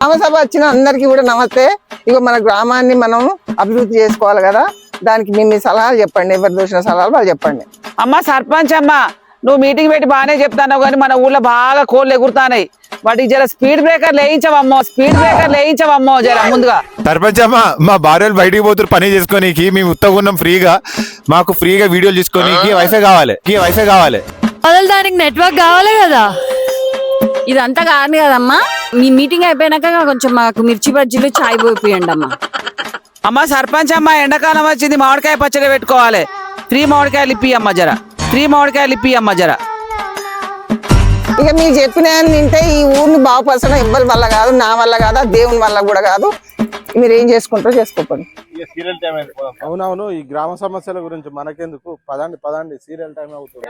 గ్రామసభ వచ్చిన అందరికీ కూడా నమస్తే. ఇక మన గ్రామాన్ని మనం అభివృద్ధి చేసుకోవాలి కదా, దానికి మీ సలహాలు చెప్పండి. ఎవరు దోచిన సలహాలు వాళ్ళు చెప్పండి. అమ్మ సర్పంచ్ అమ్మ, నువ్వు మీటింగ్ పెట్టి బాగానే చెప్తావు కానీ మన ఊళ్ళో బాగా కోళ్ళు ఎగురుతాయి. వాటికి జర స్పీడ్ బ్రేకర్ లేయించవమ్మో జర ముందుగా. సర్పంచ్ అమ్మ, మా భార్యలు బయటికి పోతున్నారు పని చేసుకోనీకి, మేము ఉత్తగా ఉన్నాం ఫ్రీగా. మాకు ఫ్రీగా వీడియోలు తీసుకోనీకి వైఫై కావాలి. దానికి నెట్వర్క్ కావాలి కదా. ఇదంతా కాదు కదమ్మా. మీ మీటింగ్ అయిపోయినాక కొంచెం మాకు మిర్చి బజ్జీలు చాయ్ పోయిపోయండి అమ్మా. అమ్మ సర్పంచ్ అమ్మ, ఎండాకాలం వచ్చింది, మామిడికాయ పచ్చడి పెట్టుకోవాలి. ఫ్రీ మామిడికాయలు ఇప్పి అమ్మ జర. ఇక మీరు చెప్పిన తింటే ఈ ఊరిని బాగుపరచడం ఎవ్వరి వల్ల కాదు, నా వల్ల కాదు, దేవుని వల్ల కూడా కాదు. మీరు ఏం చేసుకుంటారో చేసుకోండి. అవునవును, ఈ గ్రామ సమస్యల గురించి మనకెందుకు, పదండి సీరియల్ టైం అవుతుంది.